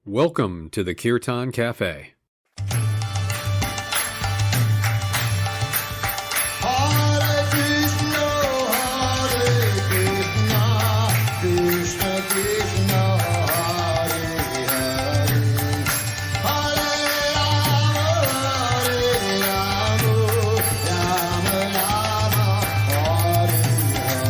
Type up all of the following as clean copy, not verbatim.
Welcome to the Kirtan Cafe. Hare Krishna, Krishna Krishna, Hare Hare, Hare Rama, Rama Rama, Hare Hare.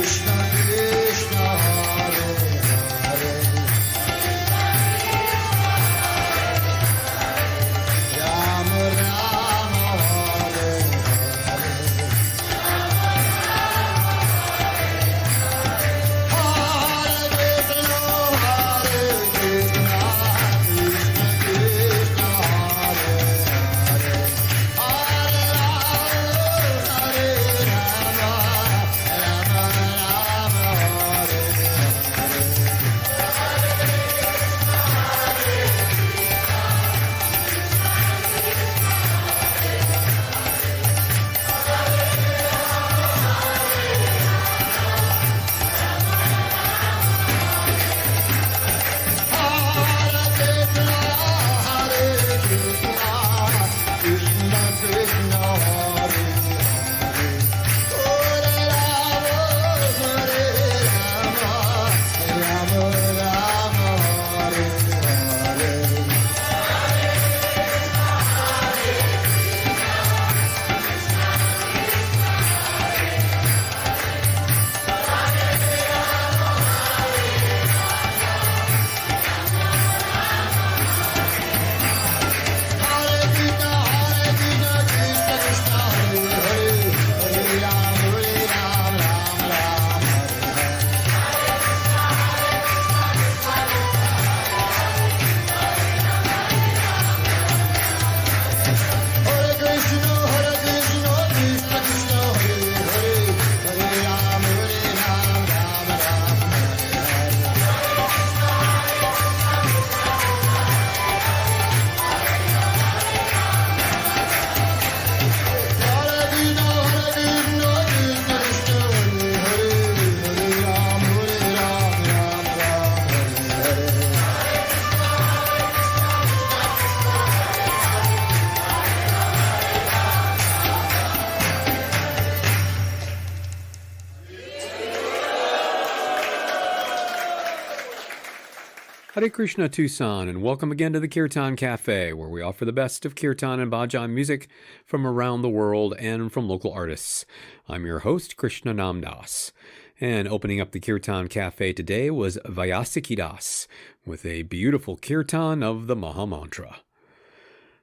Krishna Krishna Hare Hare Rama Rama Hare Hare Hare Krishna Krishna Krishna Hare Hare Hare Rama Rama Rama Hare Hare Hare Krishna Tucson, and welcome again to the Kirtan Cafe, where we offer the best of Kirtan and Bhajan music from around the world and from local artists. I'm your host, Krishna-nama. And opening up the Kirtan Cafe today was Vyasiki Das with a beautiful Kirtan of the Maha Mantra.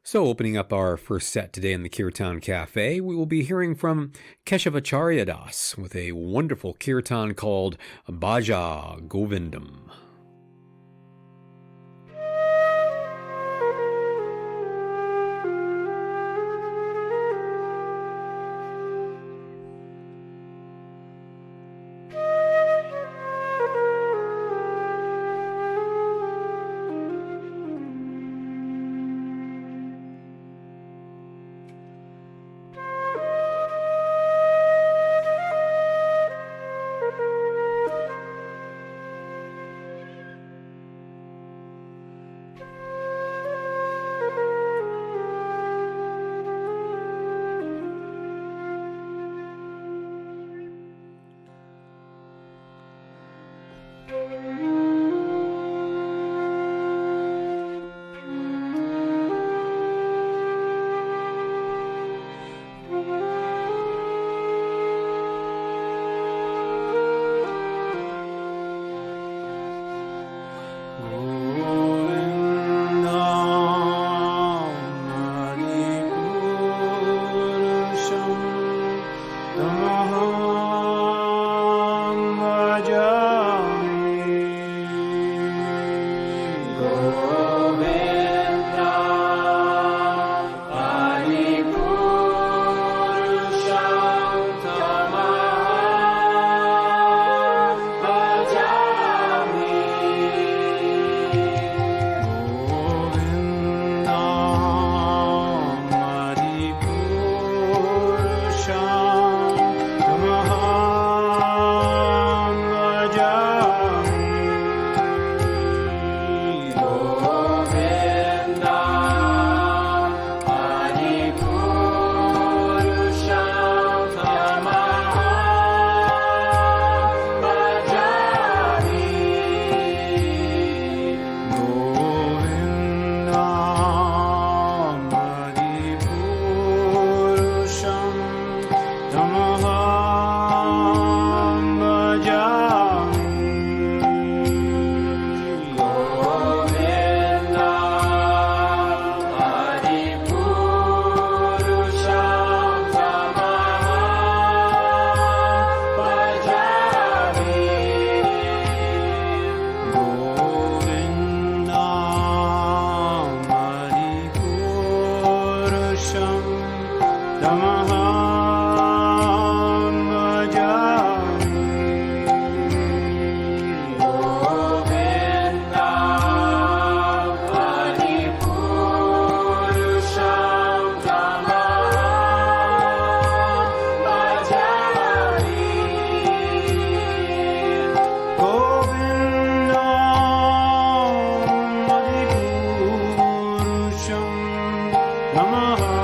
So opening up our first set today in the Kirtan Cafe, we will be hearing from Keshavacharya Das with a wonderful Kirtan called Bhaja Govindam. Tamaham bhajami. Govinda Paripurusham Tamaham bhajami. Govinda Paripurusham Tamaham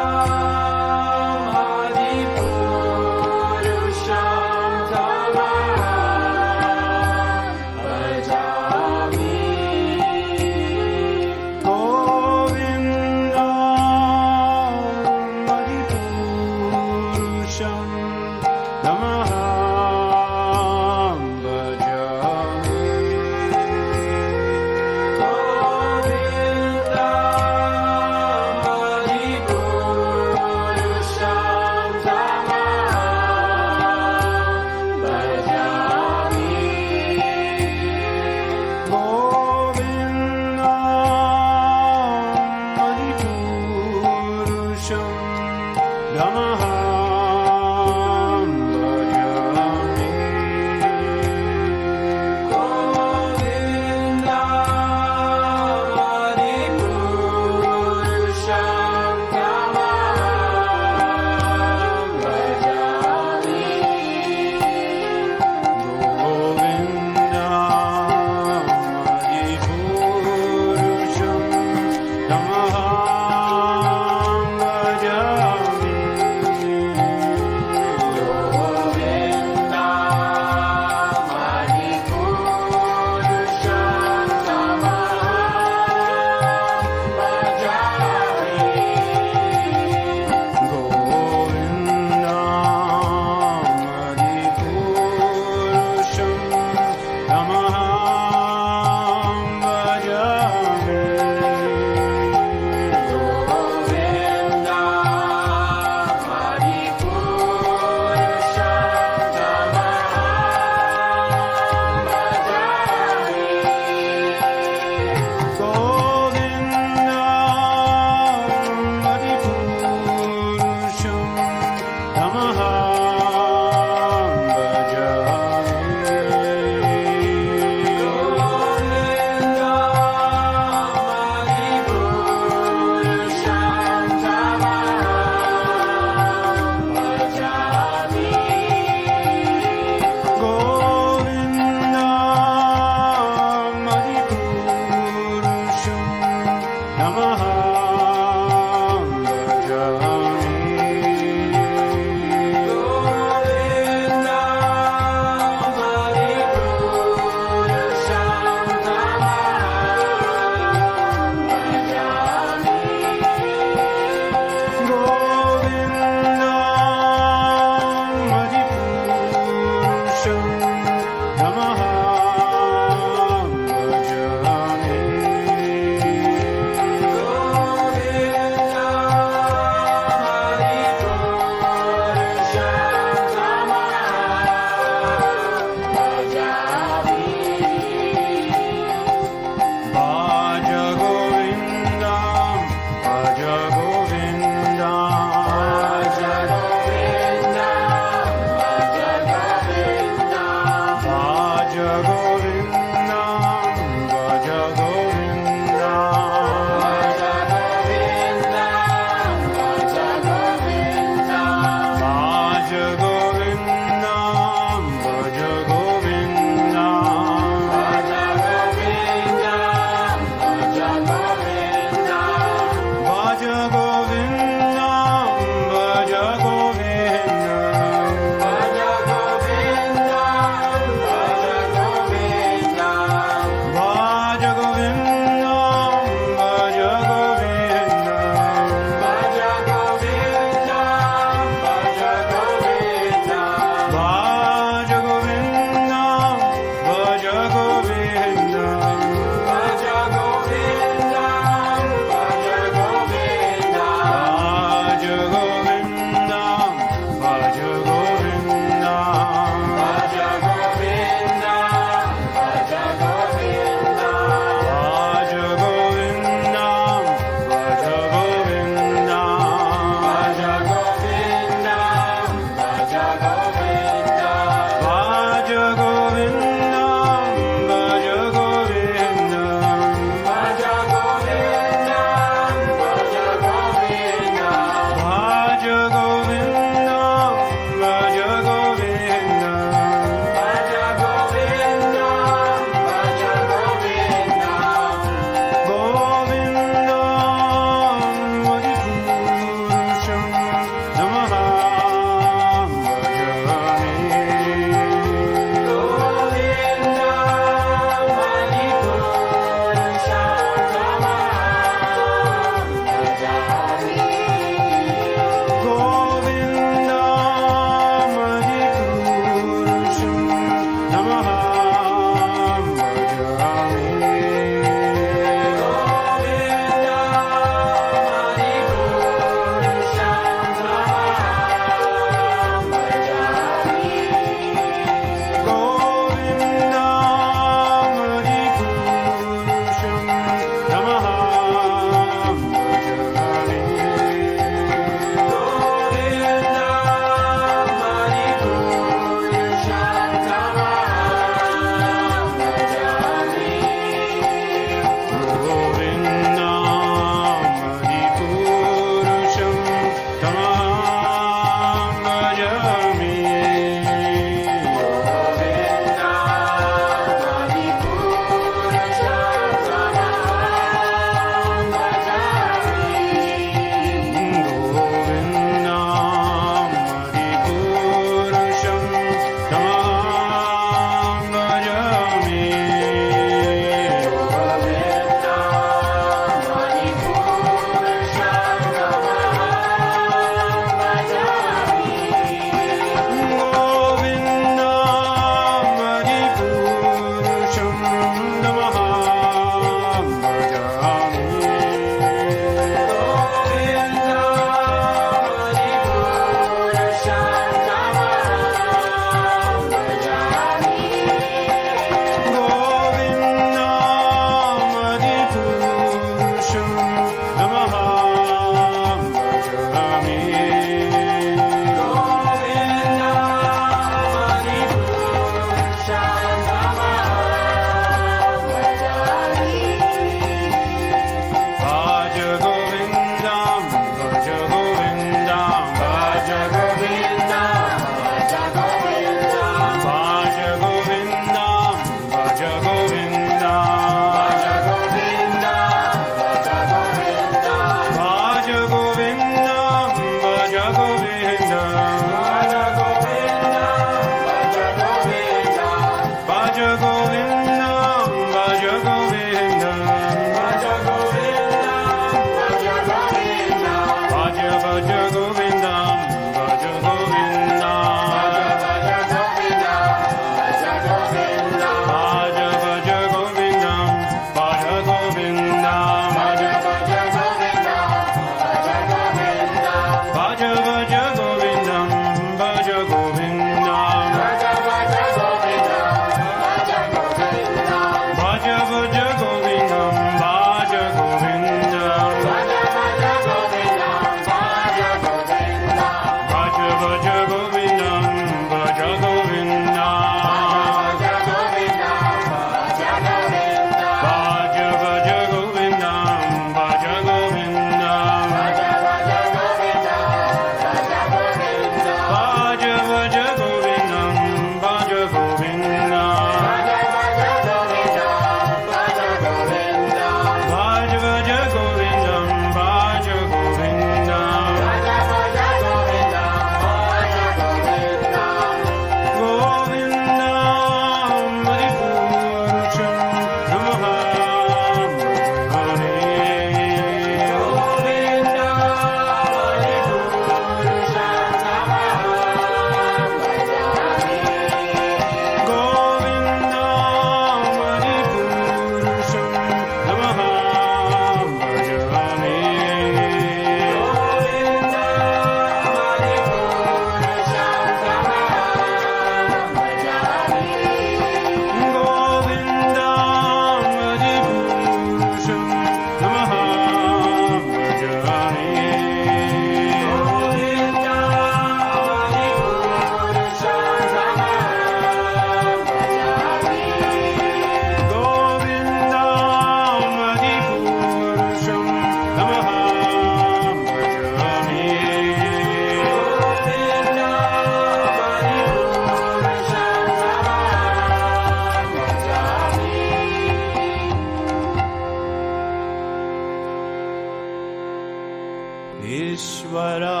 Ishvara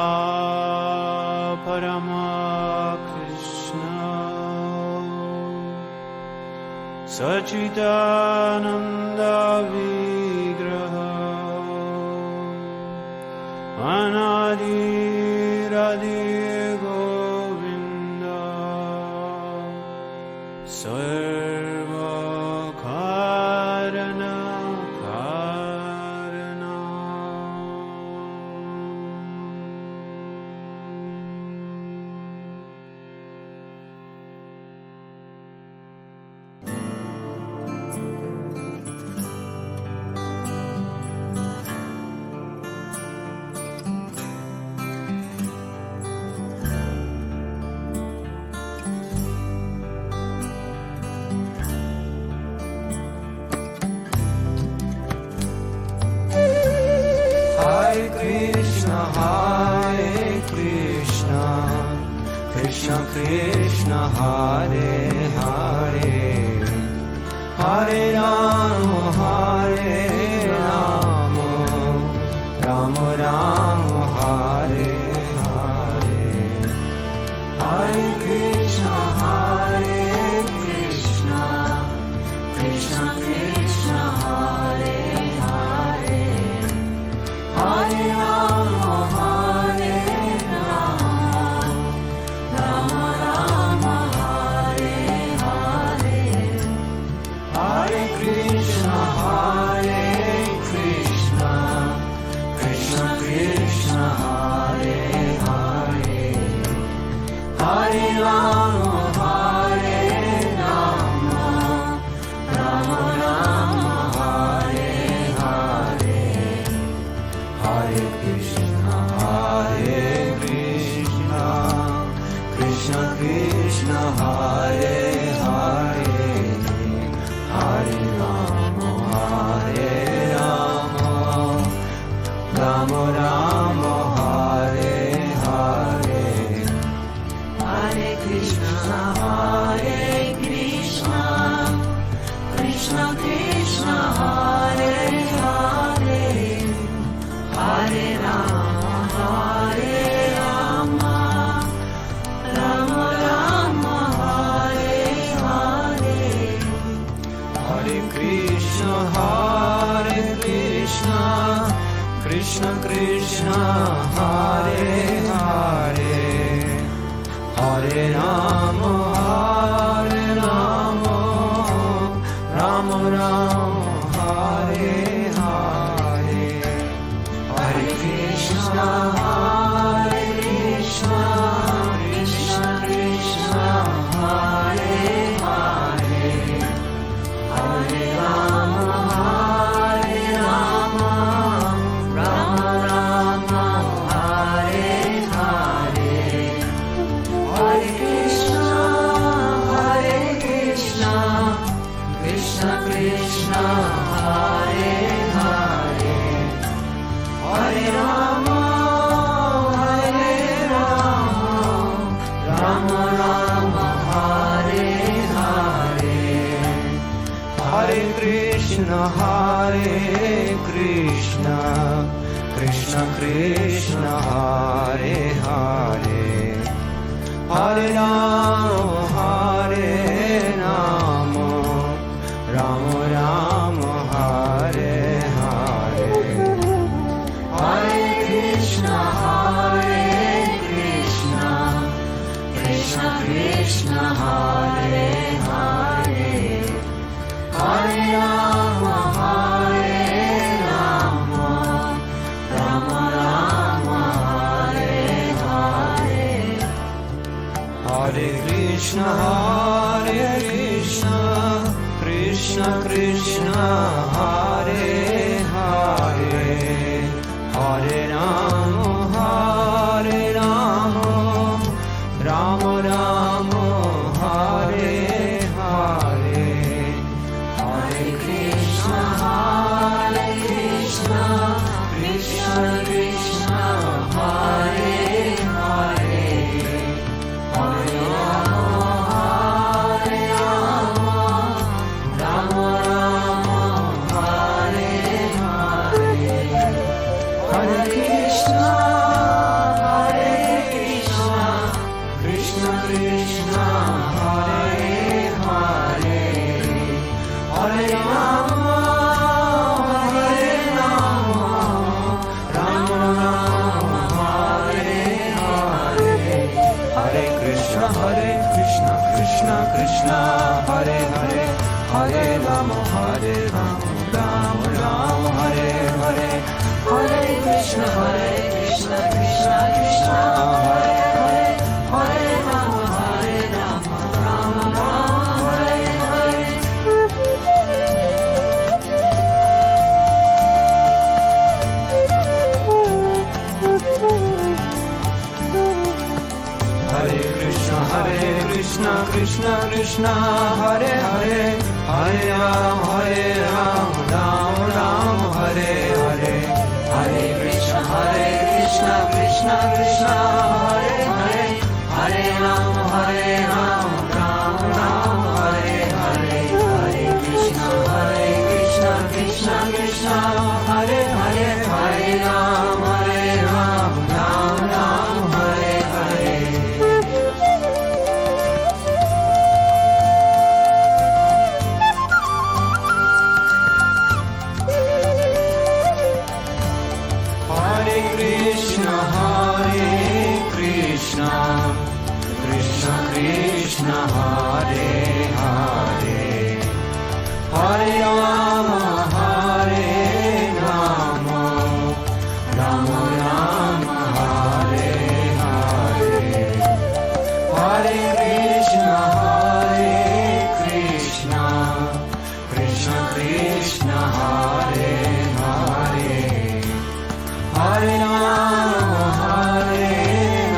Parama Krishna Sachidananda Vigraha Anadi Radhi Govinda Sarva Karana Karana. Hare Krishna, Krishna Krishna, Hare Hare, Hare Rama, Rama Rama, Hare Hare. Hare Krishna, Krishna Krishna, Hare Hare, Hare Rama, Rama Rama, Hare Hare. Hare Krishna, Krishna Krishna, Hare Hare, Hare Rama, Rama Rama, Hare Hare. Hare Krishna, Krishna Krishna, Hare Hare, Hare Rama, Rama Rama, Hare Hare. Hare Krishna, Krishna Krishna, Hare Hare, Hare Rama, Rama Rama, Hare Hare. Hare Krishna, Krishna Krishna, Hare Hare, Hare Rama, Rama Rama, Hare Hare. Hare Krishna, Krishna Krishna, Hare Hare, Hare Rama, Rama Rama, Hare Hare. Hare Krishna, Krishna Krishna, Hare Hare, Hare Rama, Rama Rama, Hare Hare. Hare Krishna, Krishna Krishna, Hare Hare, Hare Rama, Rama Rama, Hare Hare. Hare Krishna, Krishna Krishna, Hare Hare, Hare Rama, Rama Rama, Hare Hare. Hare Krishna, Krishna Krishna, Hare Hare, Hare Rama, Rama Rama, Hare Hare. Hare Krishna, Krishna Krishna, Hare Hare, Hare Rama, Hare Rama, Rama Rama, Hare Hare, Hare Krishna, Krishna Krishna, Hare Hare, Hare Rama, Rama Rama, Hare Hare. Hare Krishna, Krishna Krishna, Hare Hare, Hare Rama, Rama Rama, Hare Hare, Hare Krishna, Krishna Krishna, Hare Hare, Hare Rama, Rama Rama, Hare Hare, Hare Krishna, Krishna Krishna, Hare Hare, Hare Rama, Rama Rama, Hare Hare. Krishna Krishna, Hare Hare, Hare Rama, Rama Rama, Hare Hare, Hare Krishna, Krishna Krishna, Hare Hare, Hare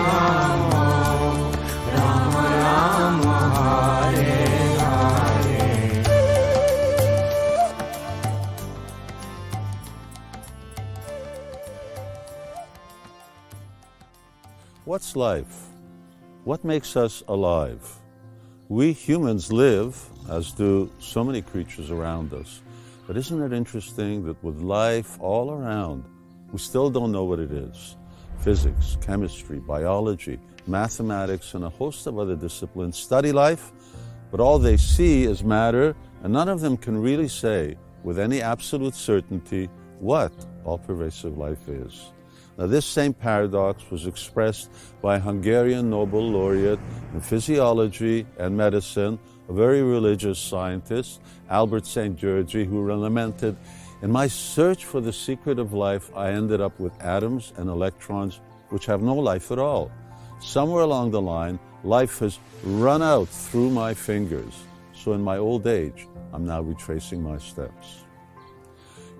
Rama, Rama Rama, Hare Hare. What's life? What makes us alive? We humans live, as do so many creatures around us. But isn't it interesting that with life all around, we still don't know what it is? Physics, chemistry, biology, mathematics, and a host of other disciplines study life, but all they see is matter, and none of them can really say with any absolute certainty what all-pervasive life is. Now, this same paradox was expressed by a Hungarian Nobel laureate in physiology and medicine, a very religious scientist, Albert St. Georgi, who lamented, "In my search for the secret of life, I ended up with atoms and electrons which have no life at all. Somewhere along the line, life has run out through my fingers. So in my old age, I'm now retracing my steps."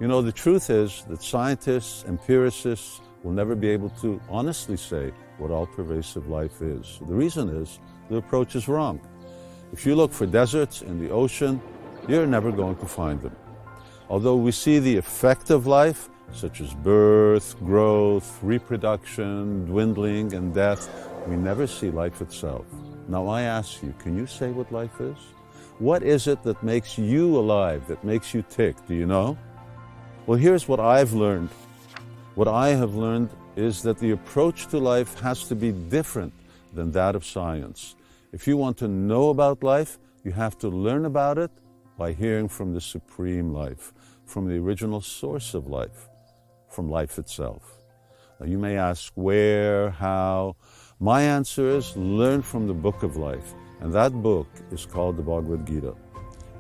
You know, the truth is that scientists, empiricists, will never be able to honestly say what all-pervasive life is. The reason is the approach is wrong. If you look for deserts in the ocean, you're never going to find them. Although we see the effect of life, such as birth, growth, reproduction, dwindling, and death, we never see life itself. Now I ask you, can you say what life is? What is it that makes you alive, that makes you tick? Do you know? Well, here's what I've learned. What I have learned is that the approach to life has to be different than that of science. If you want to know about life, you have to learn about it by hearing from the supreme life, from the original source of life, from life itself. Now, you may ask where, how. My answer is learn from the book of life, and that book is called the Bhagavad Gita.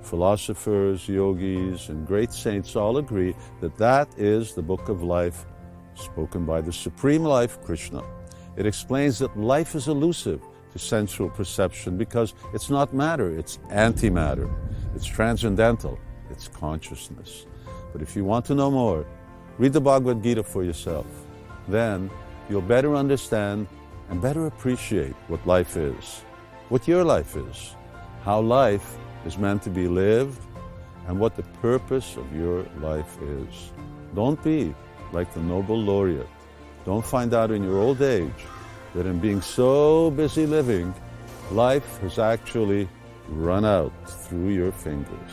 Philosophers, yogis, and great saints all agree that that is the book of life spoken by the supreme life, Krishna. It explains that life is elusive to sensual perception because it's not matter, it's antimatter. It's transcendental, it's consciousness. But if you want to know more, read the Bhagavad Gita for yourself. Then you'll better understand and better appreciate what life is, what your life is, how life is meant to be lived, and what the purpose of your life is. Don't be like the Nobel laureate. Don't find out in your old age that in being so busy living, life has actually run out through your fingers.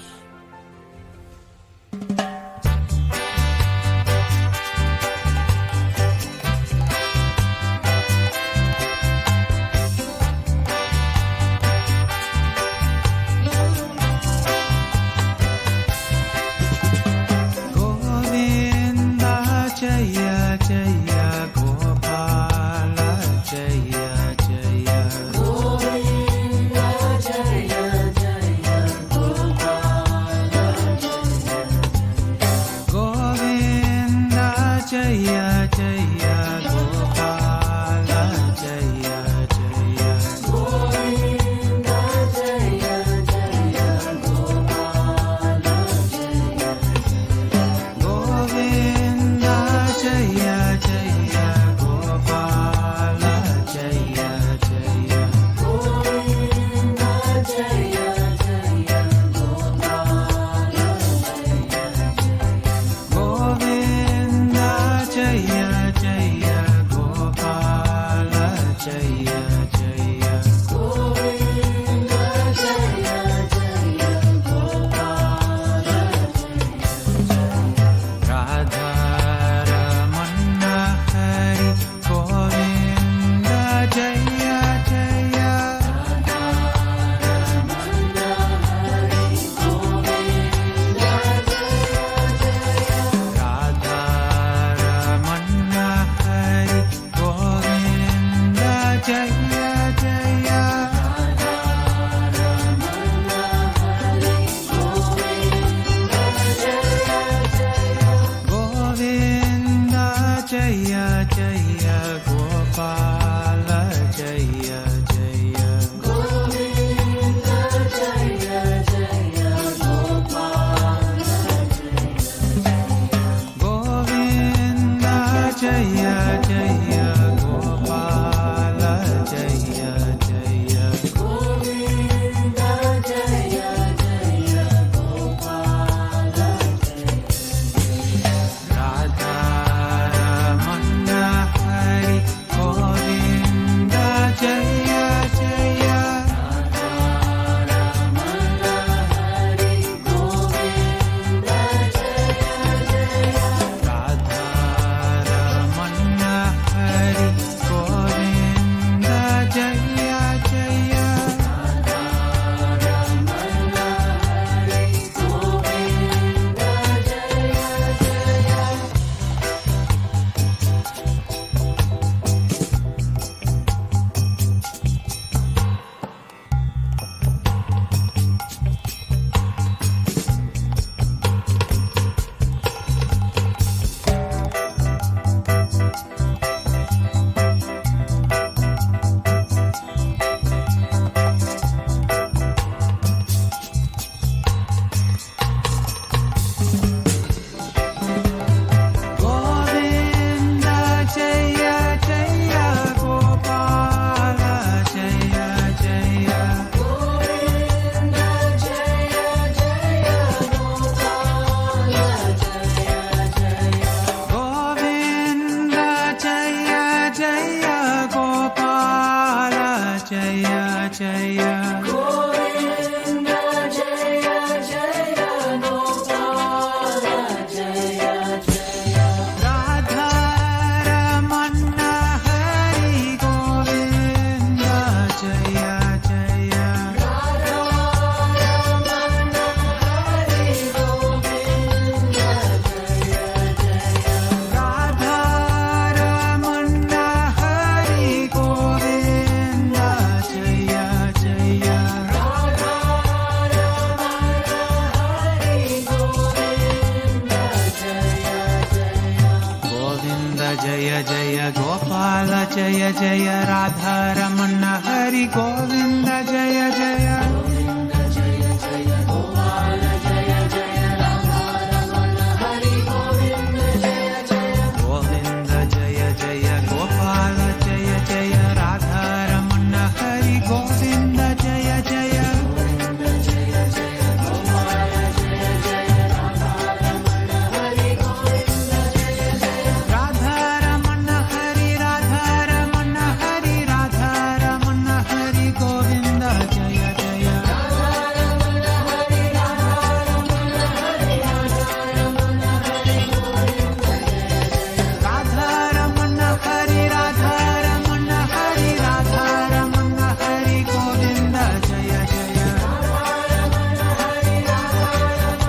Jai Jai Gopal Jai Jai Radha Raman Hari Govind Jai Jai Govind Jai Jai Gopal Jai Jai Radha Raman Hari Govind Jai Jai Govind Jai Jai Gopal Jai Jai Radha Raman Hari Govind Jai Jai Govind Jai Jai Gopal Jai Jai Radha Raman Hari Govind Jai Jai Radha Raman Hari Radha Raman Hari Radha Raman Hari Govind Jai Jai Radha Raman Hari Radha Raman Hari Radha Raman Hari Govind Jai Jai Radha Raman Hari Radha Raman Hari Radha Raman Hari Govind Jai Jai Radha Raman Hari Radha Raman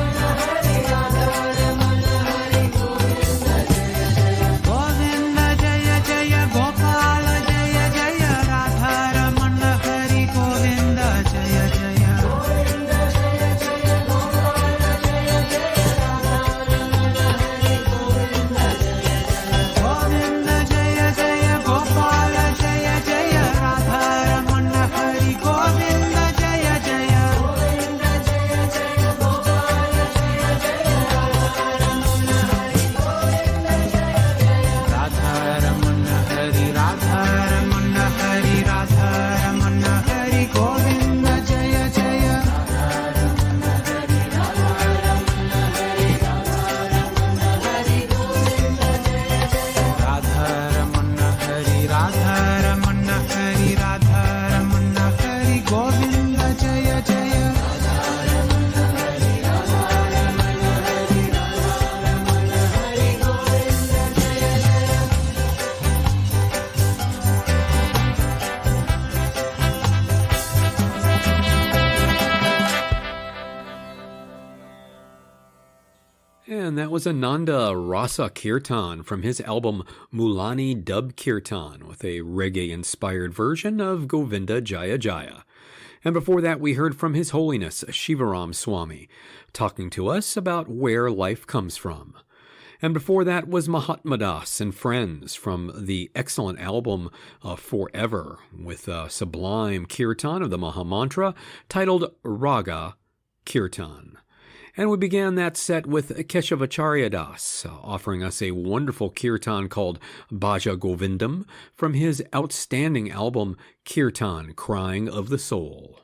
Hari Radha Raman Hari Govind Jai Jai Govind Jai Jai Gopal Jai Jai Radha Raman Hari Govind Jai Jai Govind Jai Jai Gopal Jai Jai Radha Raman Hari Govind Jai Jai Govind Jai Jai Gopal Jai Jai Radha Raman Hari Govind Jai Jai Govind Jai Jai Gopal Jai Jai Radha Raman Hari Govind Jai Jai Radha Raman Hari Radha Raman Hari Radha Raman Hari Govind Jai Jai Radha Raman Hari Radha Raman Hari Radha Raman Hari Govind Jai Jai Radha Raman Hari Radha Raman Hari Radha Raman Hari Govind Jai Jai Radha Raman Hari Radha Raman Hari Radha Raman Hari Govind Jai Jai And that was Ananda Rasa Kirtan from his album Mulani Dub Kirtan with a reggae-inspired version of Govinda Jaya Jaya. And before that, we heard from His Holiness Shivaram Swami, talking to us about where life comes from. And before that was Mahatma Das and Friends from the excellent album Forever, with a sublime kirtan of the Mahamantra titled Raga Kirtan. And we began that set with Keshavacharya Das, offering us a wonderful kirtan called Bhaja Govindam from his outstanding album Kirtan, Crying of the Soul.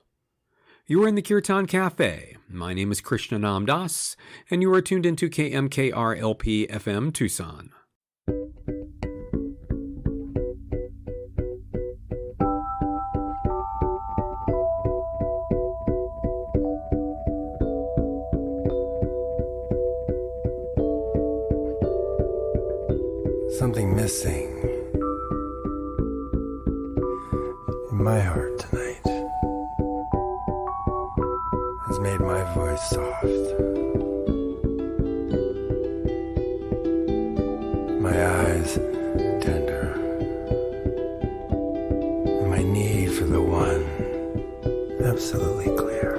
You are in the Kirtan Cafe. My name is Krishna-nama Das, and you are tuned into KMKR LP FM Tucson. Something missing in my heart tonight has made my voice soft, my eyes tender, and my need for the one absolutely clear.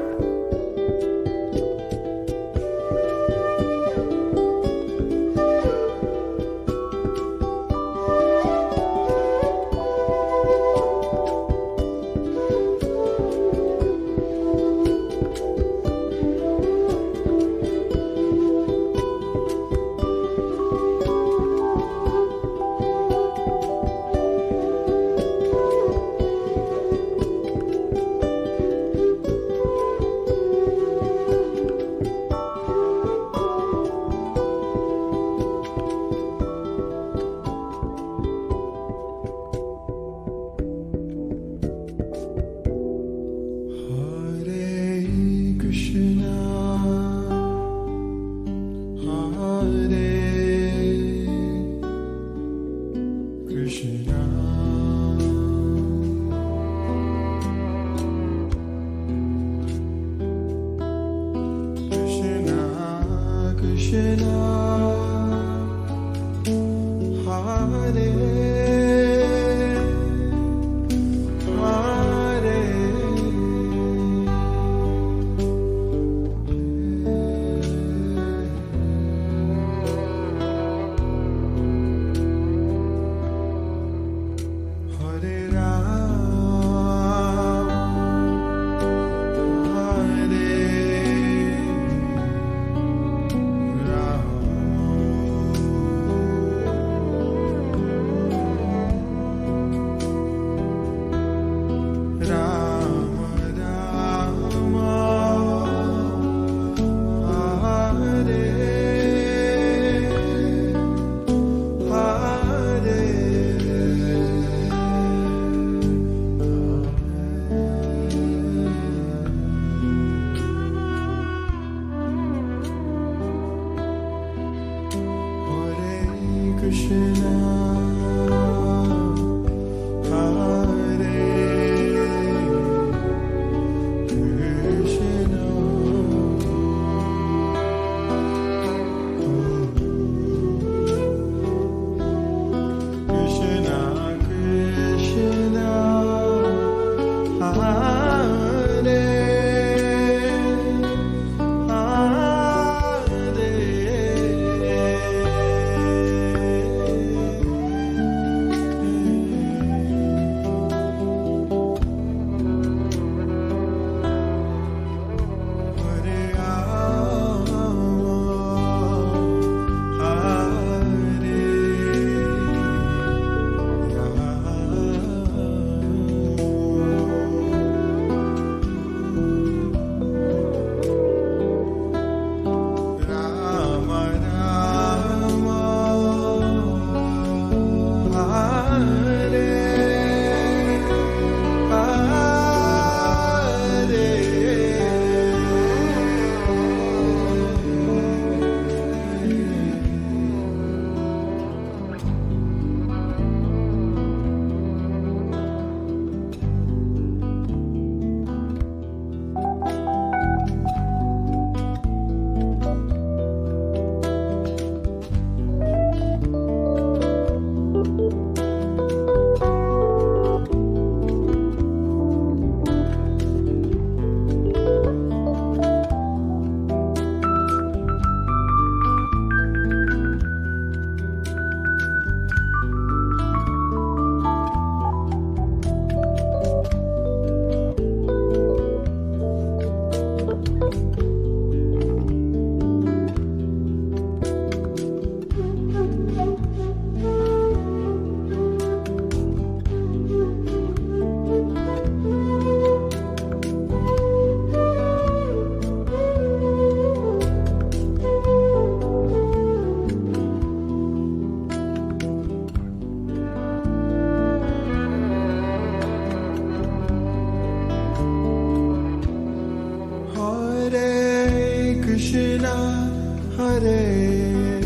Krishna, Hare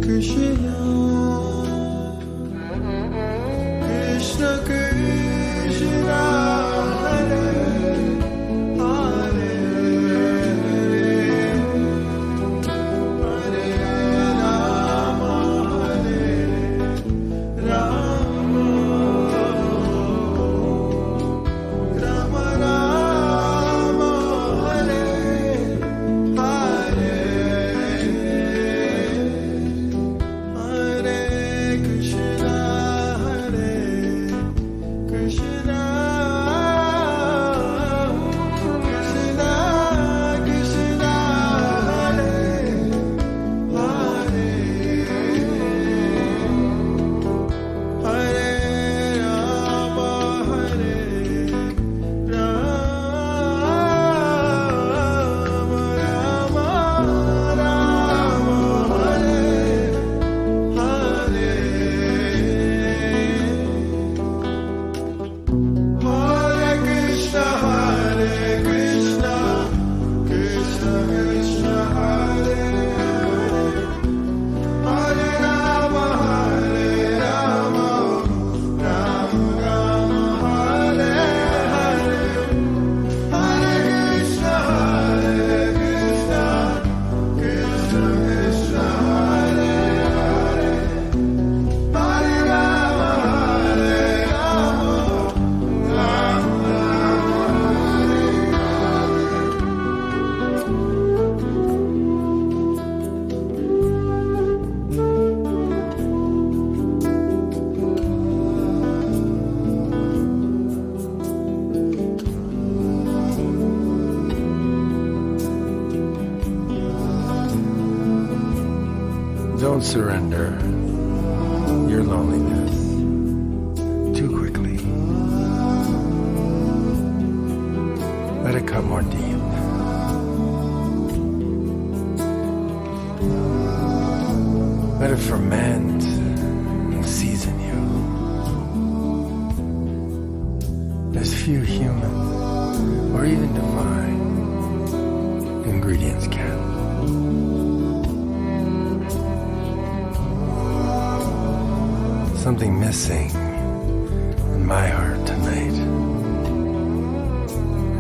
Krishna, Krishna Krishna, Hare Don't surrender your loneliness too quickly. Let it cut more deep. Let it ferment and season you. As few human or even divine ingredients can. something missing in my heart tonight.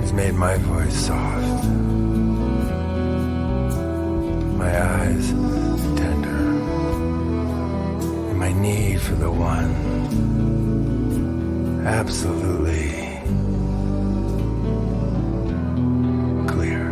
It's made my voice soft, my eyes tender, and my need for the one absolutely clear.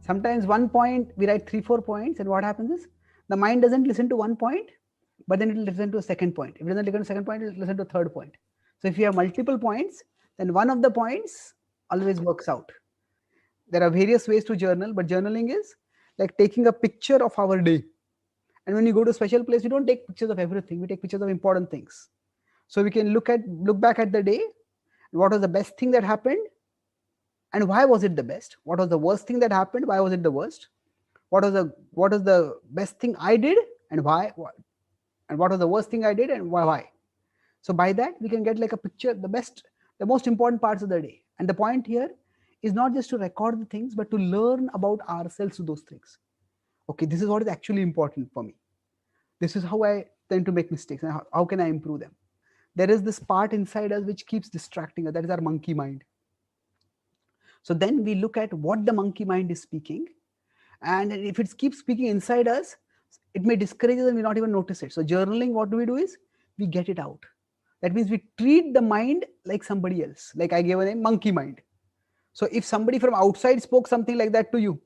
Sometimes one point, we write 3-4 points, and what happens is the mind doesn't listen to one point, but then it will listen to a second point. If it doesn't listen to a second point, it will listen to a third point. So if you have multiple points, then one of the points always works out. There are various ways to journal, but journaling is like taking a picture of our day. And when you go to a special place, we don't take pictures of everything. We take pictures of important things. So we can look back at the day. What was the best thing that happened? And why was it the best? What was the worst thing that happened? Why was it the worst? what was the best thing I did and why, and what was the worst thing I did and why. So by that we can get like a picture, the most important parts of the day. And the point here is not just to record the things, but to learn about ourselves through those things. Okay, this is what is actually important for me. This is how I tend to make mistakes, and how can I improve them. There is this part inside us which keeps distracting us, that is our monkey mind. So then we look at what the monkey mind is speaking, and if it keeps speaking inside us, it may discourage us and we not even notice it. So journaling, what do? Is we get it out. That means we treat the mind like somebody else. Like I gave a name, monkey mind. So if somebody from outside spoke something like that to you,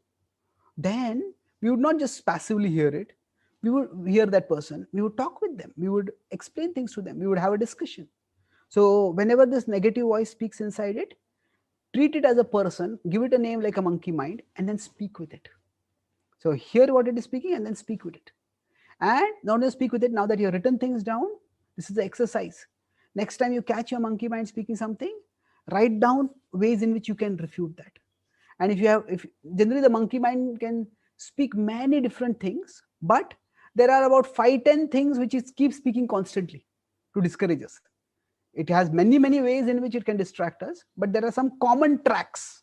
then we would not just passively hear it. We would hear that person. We would talk with them. We would explain things to them. We would have a discussion. So whenever this negative voice speaks inside it, treat it as a person, give it a name like a monkey mind, and then speak with it. So hear what it is speaking and then speak with it. And not only speak with it, now that you have written things down, this is the exercise. Next time you catch your monkey mind speaking something, write down ways in which you can refute that. And if generally the monkey mind can speak many different things, but there are about 5-10 things which it keeps speaking constantly to discourage us. It has many ways in which it can distract us, but there are some common tracks,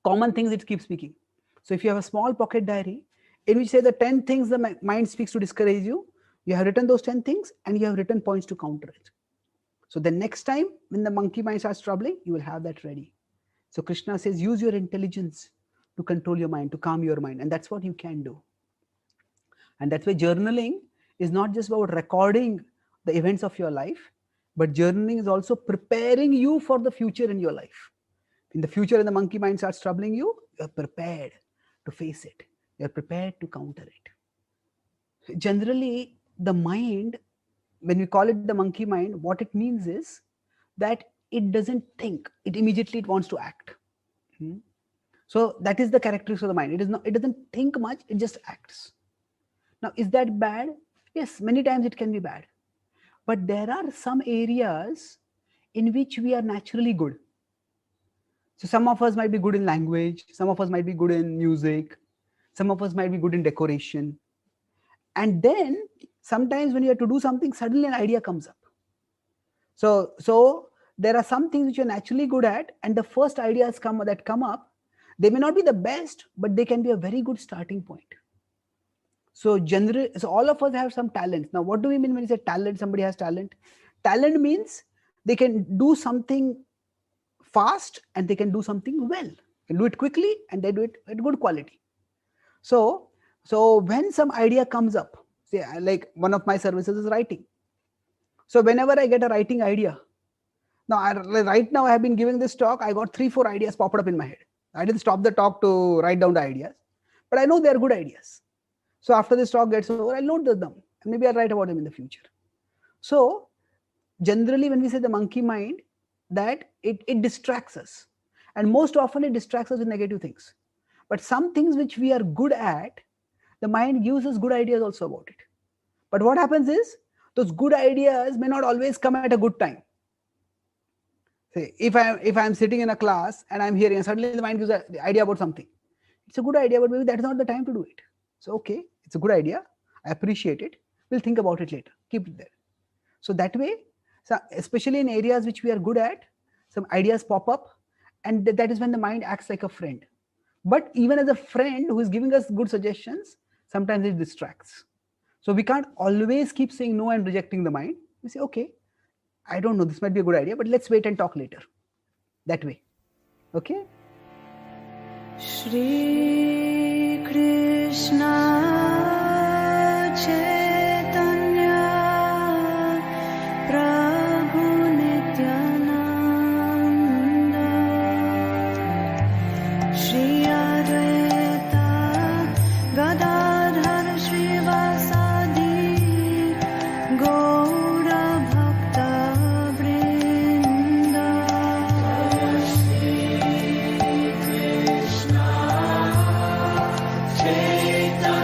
common things it keeps speaking. So if you have a small pocket diary in which say the 10 things the mind speaks to discourage you, you have written those 10 things and you have written points to counter it. So the next time when the monkey mind starts troubling, you will have that ready. So Krishna says, use your intelligence to control your mind, to calm your mind. And that's what you can do. And that's why journaling is not just about recording the events of your life, but journaling is also preparing you for the future in your life. In the future, when the monkey mind starts troubling you, you're prepared to face it. You're prepared to counter it. Generally, the mind, when we call it the monkey mind, what it means is that it doesn't think. It wants to act. So that is the characteristics of the mind. It doesn't think much, it just acts. Now, is that bad? Yes, many times it can be bad. But there are some areas in which we are naturally good. So some of us might be good in language, some of us might be good in music, some of us might be good in decoration. And then sometimes when you have to do something, suddenly an idea comes up. So there are some things which you're naturally good at, and the first ideas that come up, they may not be the best, but they can be a very good starting point. So all of us have some talents. Now, what do we mean when we say talent? Somebody has talent. Talent means they can do something fast and they can do something well. They can do it quickly and they do it at good quality. So when some idea comes up, say like one of my services is writing. So whenever I get a writing idea, right now I have been giving this talk, I got 3-4 ideas popped up in my head. I didn't stop the talk to write down the ideas, but I know they are good ideas. So after this talk gets over, I'll note them and maybe I'll write about them in the future. So generally when we say the monkey mind, that it distracts us. And most often it distracts us with negative things. But some things which we are good at, the mind gives us good ideas also about it. But what happens is, those good ideas may not always come at a good time. Say, if I'm sitting in a class and I'm hearing, and suddenly the mind gives an idea about something. It's a good idea, but maybe that's not the time to do it. So, okay, it's a good idea. I appreciate it. We'll think about it later. Keep it there. So that way, especially in areas which we are good at, some ideas pop up, and that is when the mind acts like a friend. But even as a friend who is giving us good suggestions, sometimes it distracts. So we can't always keep saying no and rejecting the mind. We say, okay, I don't know, this might be a good idea, but let's wait and talk later. That way. Okay? Shri Krishna Chaitanya Prabhu Nityananda Shri Advaita Gadadhar Shrivasadi Gaura Bhakta Vrinda Chaitanya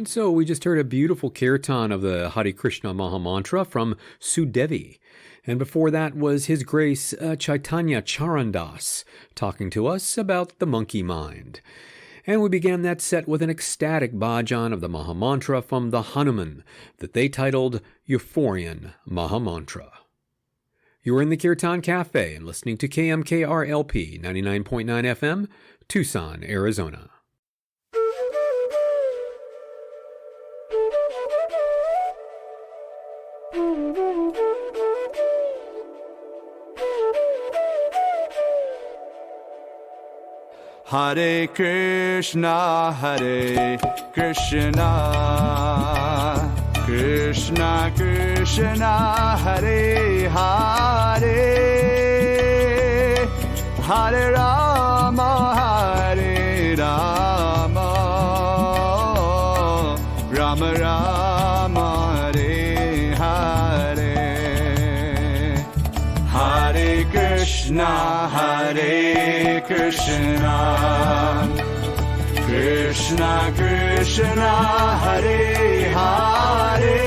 And so we just heard a beautiful kirtan of the Hare Krishna Maha Mantra from Sudevi. And before that was His Grace Chaitanya Charandas talking to us about the monkey mind. And we began that set with an ecstatic bhajan of the Maha Mantra from the Hanuman that they titled Euphorian Maha Mantra. You're in the Kirtan Cafe and listening to KMKR-LP 99.9 FM, Tucson, Arizona. Hare Krishna, Krishna Krishna, Hare Hare, Hare Rama, Hare Rama, Rama Rama, Hare Hare, Hare Krishna, Krishna Krishna, Hare Hare,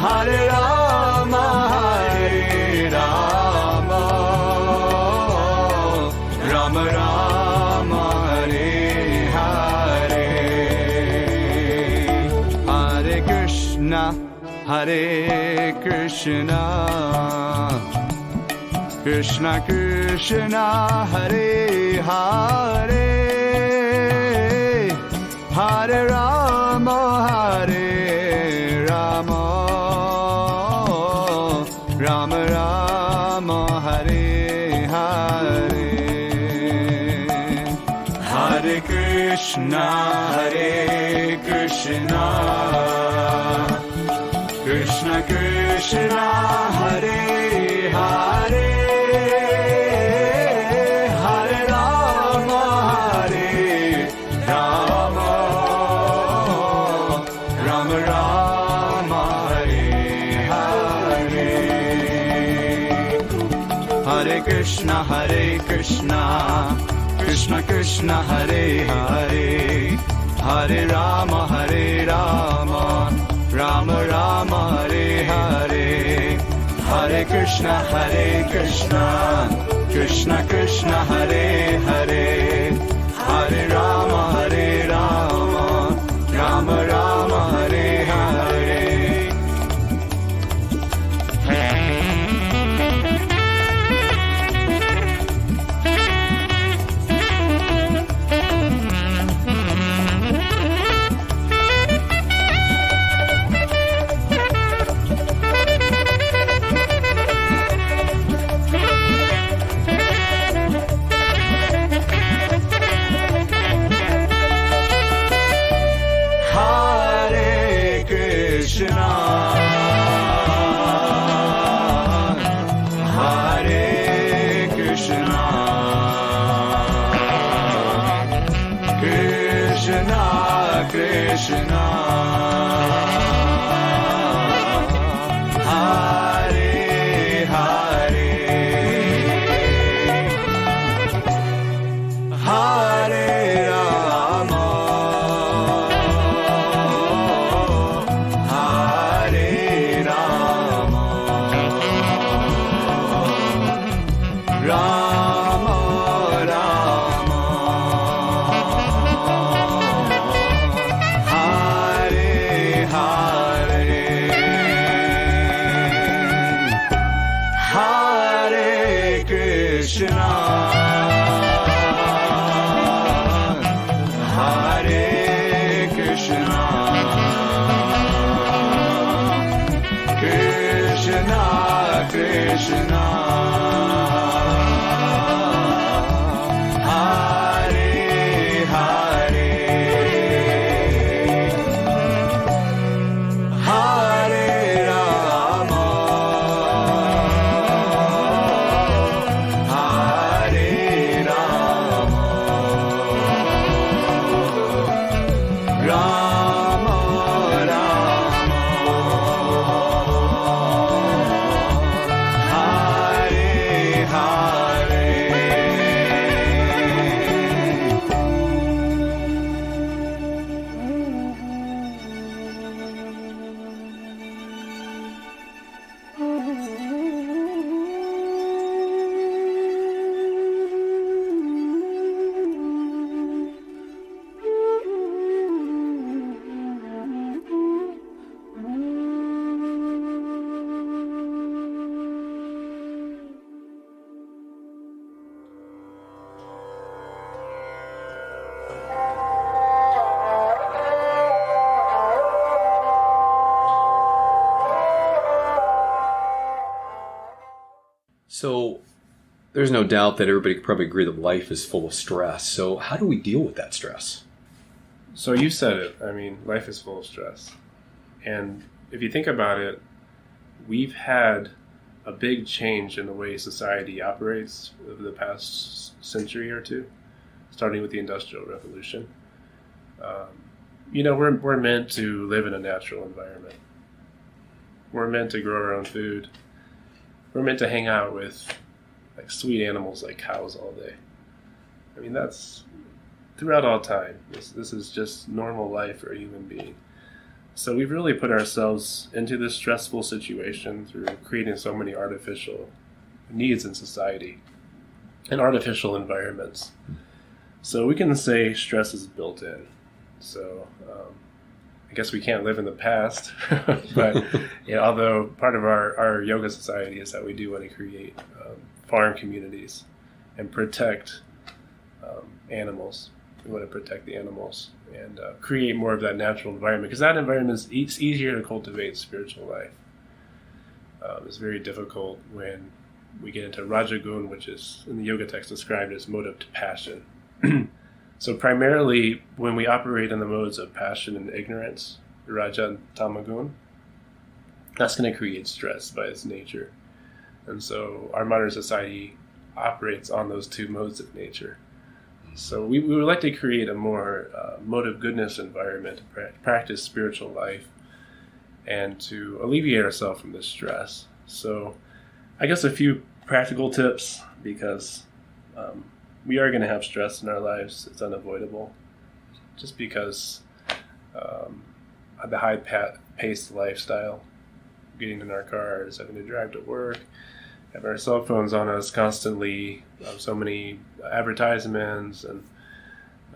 Hare Rama, Hare Rama, Rama Rama, Hare Hare, Hare Krishna, Krishna Krishna, Hare Hare, Hare Rama, Hare Rama, Rama Rama, Hare Hare, Hare Krishna, Krishna Krishna, Hare Hare, Hare Rama, Hare Rama, Rama Rama, Hare Hare, Hare Krishna, Krishna Krishna, Hare Hare, Hare Rama, Hare Rama, Rama Rama, Hare Hare, Hare Krishna, Krishna Krishna, Hare Hare, Hare Rama, Hare Rama, Rama Rama, Hare Hare. Hare So there's no doubt that everybody could probably agree that life is full of stress. So how do we deal with that stress? So you said it. I mean, life is full of stress. And if you think about it, we've had a big change in the way society operates over the past century or two, starting with the Industrial Revolution. We're meant to live in a natural environment. We're meant to grow our own food. We're meant to hang out with like sweet animals like cows all day. I mean, that's throughout all time. This is just normal life for a human being. So we've really put ourselves into this stressful situation through creating so many artificial needs in society and artificial environments. So we can say stress is built in. So I guess we can't live in the past, but although part of our yoga society is that we do want to create farm communities and protect animals. We want to protect the animals and create more of that natural environment, because that environment is easier to cultivate spiritual life. It's very difficult when we get into Rajagun, which is in the yoga text described as motive to passion. So primarily when we operate in the modes of passion and ignorance, Raja and Tamagun, that's going to create stress by its nature. And so our modern society operates on those two modes of nature. So we would like to create a more mode of goodness environment to practice spiritual life and to alleviate ourselves from this stress. So I guess a few practical tips, because we are going to have stress in our lives. It's unavoidable, just because of the high-paced lifestyle, getting in our cars, having to drive to work, have our cell phones on us constantly, so many advertisements, and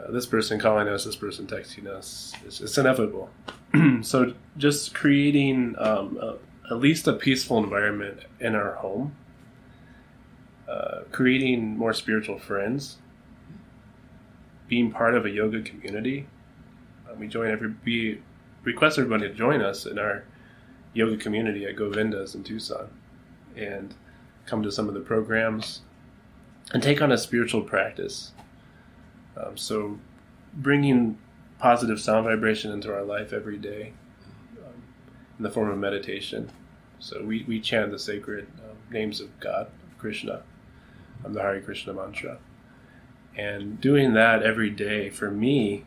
this person calling us, this person texting us. It's inevitable. So just creating at least a peaceful environment in our home, creating more spiritual friends, being part of a yoga community. We request everybody to join us in our yoga community at Govinda's in Tucson, and come to some of the programs and take on a spiritual practice. So bringing positive sound vibration into our life every day in the form of meditation. So we chant the sacred names of God, Krishna, the Hare Krishna mantra. And doing that every day, for me,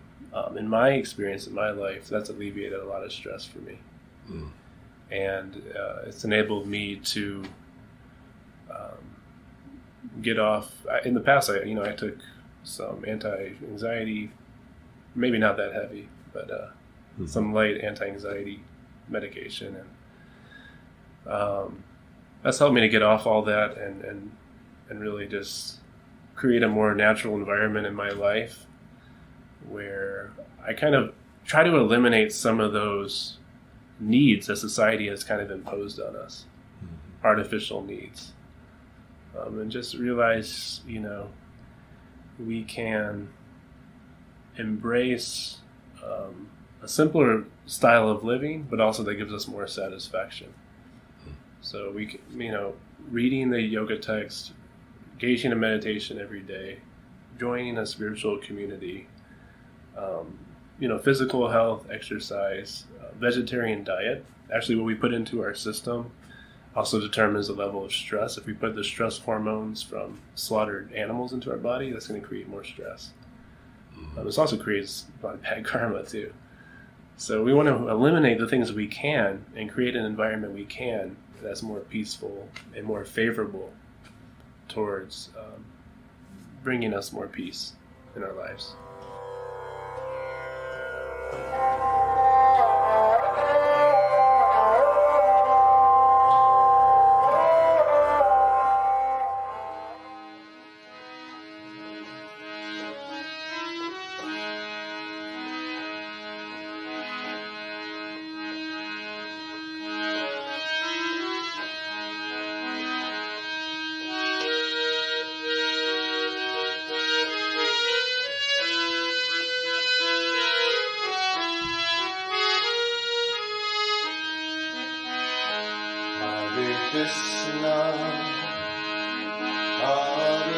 in my experience in my life, that's alleviated a lot of stress for me. And it's enabled me to get off. In the past, I took some anti-anxiety, maybe not that heavy, but some light anti-anxiety medication, and that's helped me to get off all that and really just create a more natural environment in my life where I kind of try to eliminate some of those needs that society has kind of imposed on us, artificial needs. And just realize, we can embrace a simpler style of living, but also that gives us more satisfaction. So we can, reading the yoga text, engaging in meditation every day, joining a spiritual community, physical health, exercise, vegetarian diet. Actually, what we put into our system also determines the level of stress. If we put the stress hormones from slaughtered animals into our body, that's going to create more stress. This also creates a lot of bad karma too. So we want to eliminate the things we can and create an environment we can that's more peaceful and more favorable towards bringing us more peace in our lives.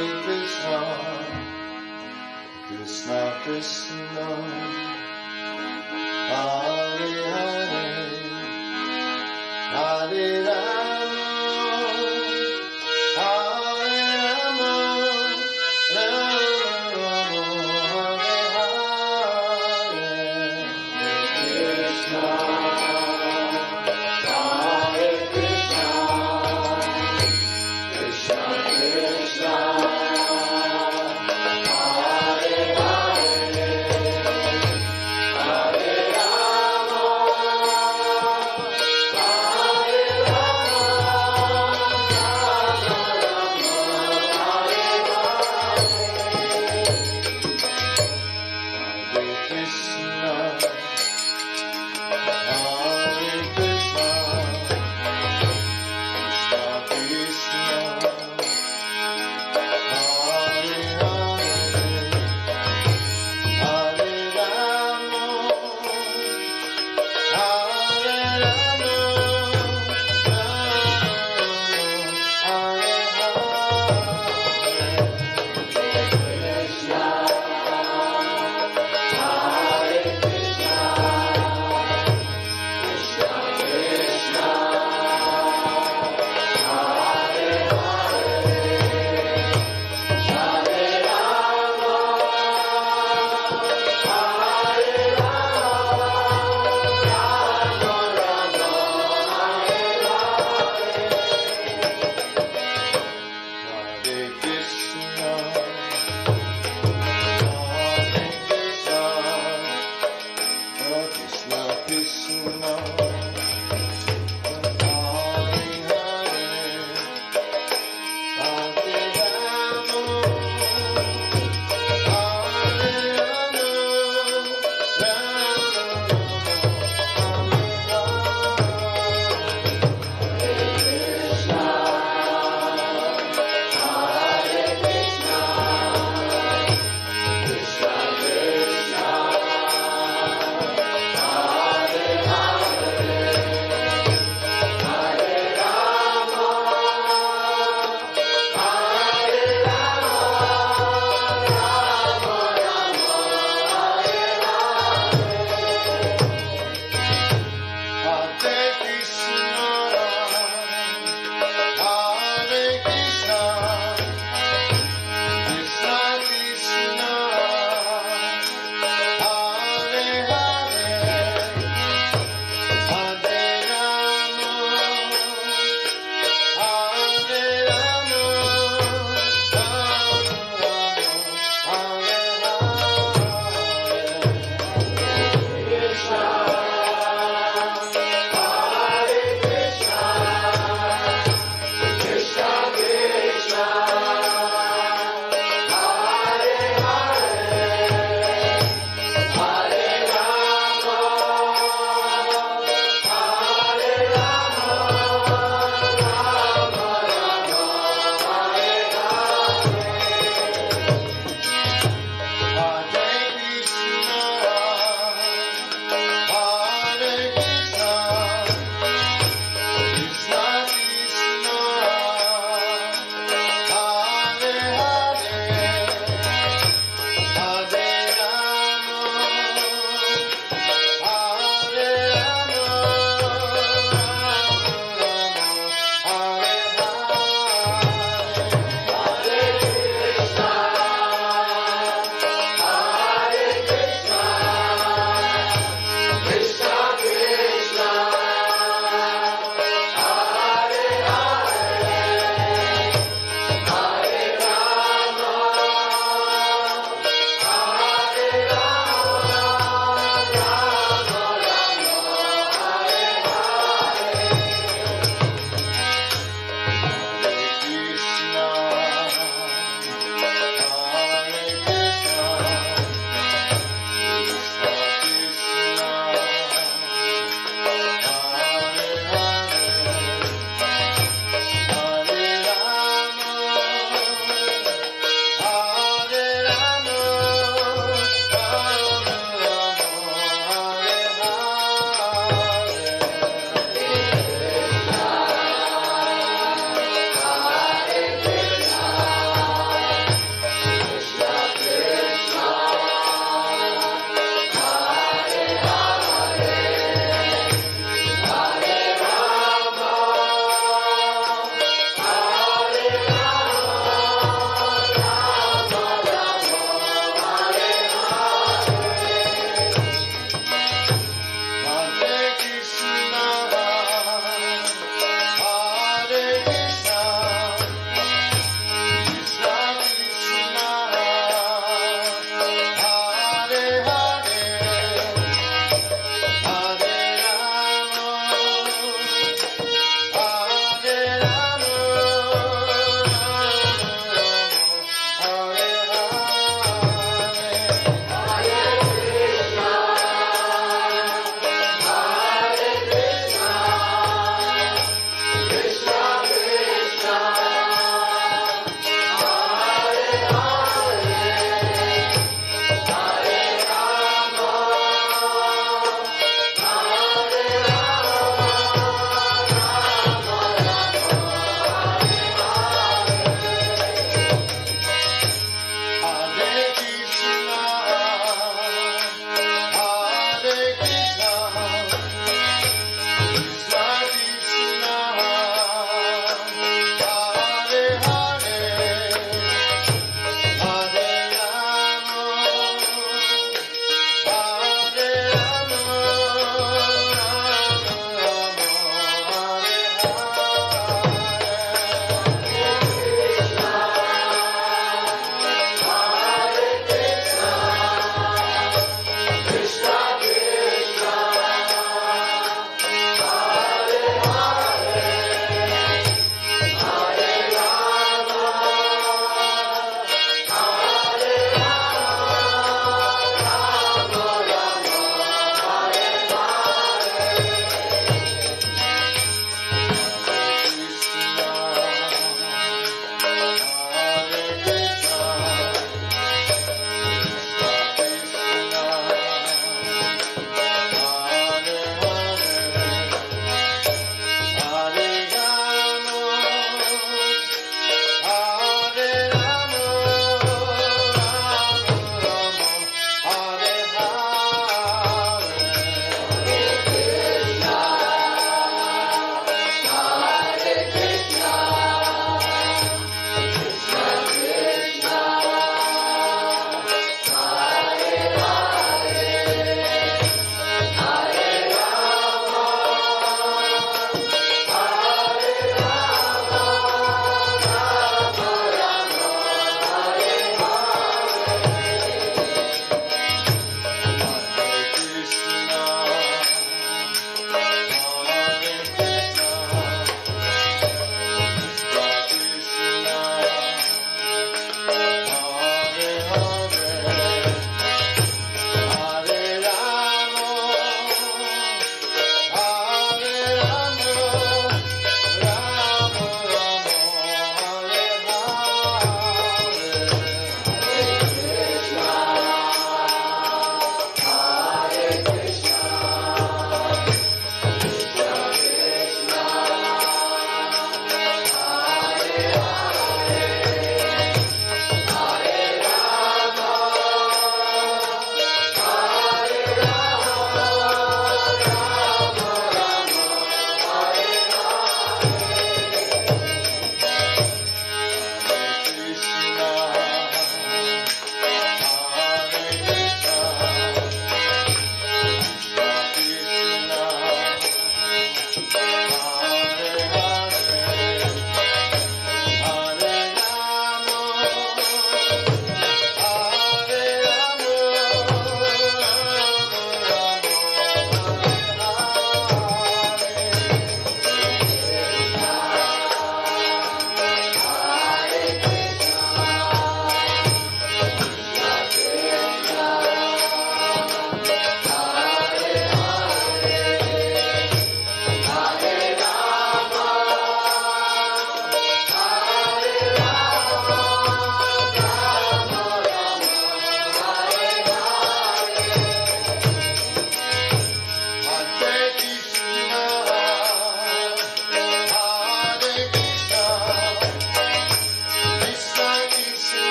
Krishna Krishna, Hare Hare, Hare Rama, Hare Rama, Rama Rama, Hare Hare, Hare Krishna, Hare Krishna, Krishna Krishna. Hare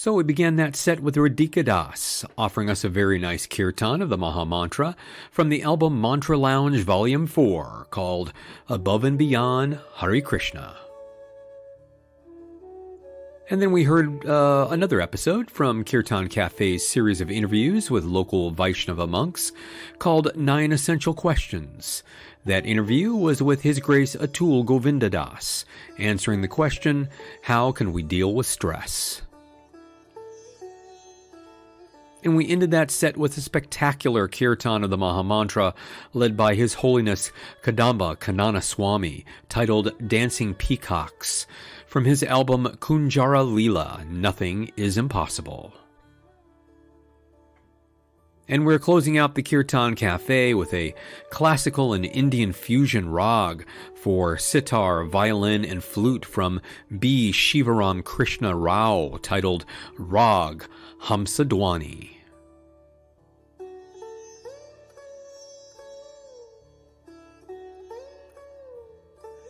So we began that set with Radhika Das, offering us a very nice kirtan of the Maha Mantra from the album Mantra Lounge Volume 4, called Above and Beyond Hare Krishna. And then we heard another episode from Kirtan Cafe's series of interviews with local Vaishnava monks called 9 Essential Questions. That interview was with His Grace Atul Govinda Das, answering the question, how can we deal with stress? And we ended that set with a spectacular kirtan of the Maha Mantra led by His Holiness Kadamba Kanana Swami, titled Dancing Peacocks, from his album Kunjara Leela, Nothing is Impossible. And we're closing out the Kirtan Cafe with a classical and Indian fusion rag for sitar, violin, and flute from B. Shivaram Krishna Rao, titled Rag Hamsadwani.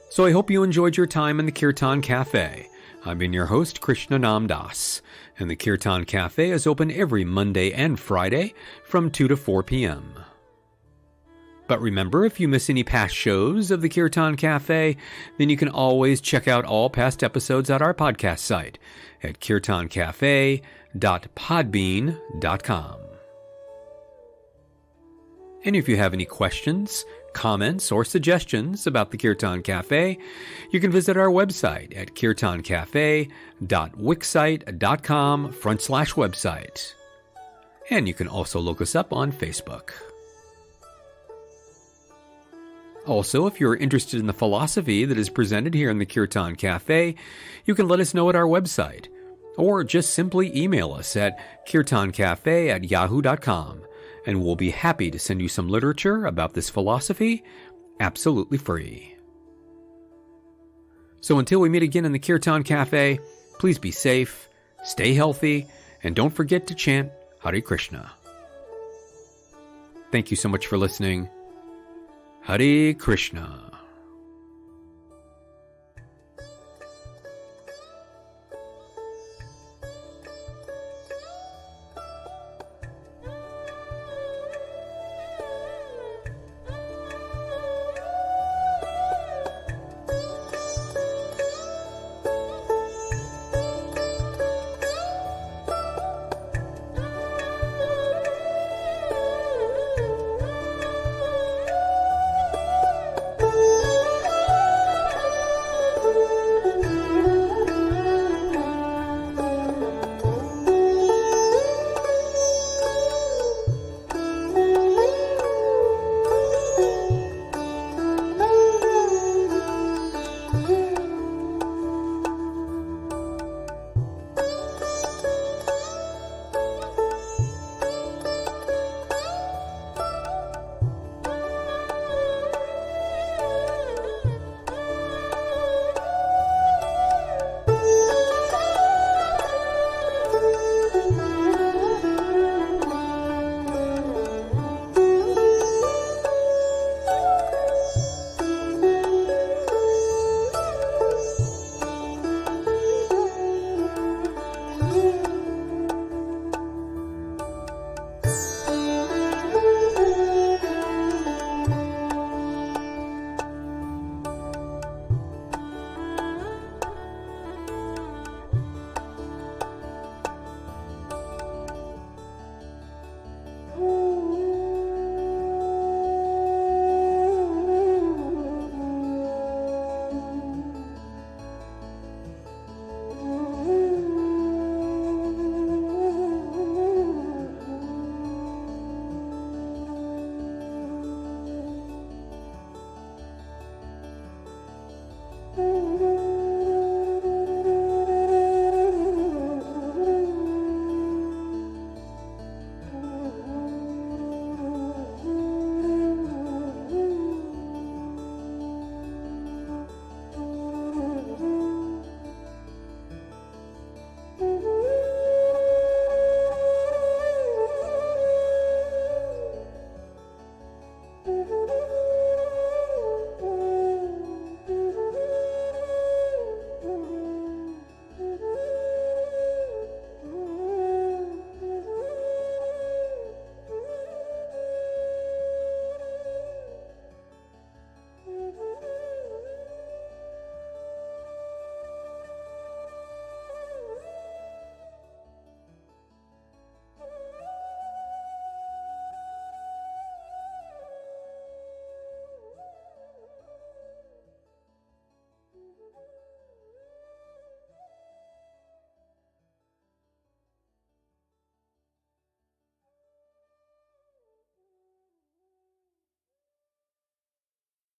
So I hope you enjoyed your time in the Kirtan Cafe. I've been your host, Krishna-nama Das, and the Kirtan Cafe is open every Monday and Friday from 2 to 4 p.m. But remember, if you miss any past shows of the Kirtan Cafe, then you can always check out all past episodes at our podcast site at kirtancafe.podbean.com. And if you have any questions, comments, or suggestions about the Kirtan Cafe, you can visit our website at kirtancafe.wixsite.com/website. And you can also look us up on Facebook. Also, if you're interested in the philosophy that is presented here in the Kirtan Cafe, you can let us know at our website, or just simply email us at kirtancafe@yahoo.com. And we'll be happy to send you some literature about this philosophy absolutely free. So until we meet again in the Kirtan Cafe, please be safe, stay healthy, and don't forget to chant Hare Krishna. Thank you so much for listening. Hare Krishna.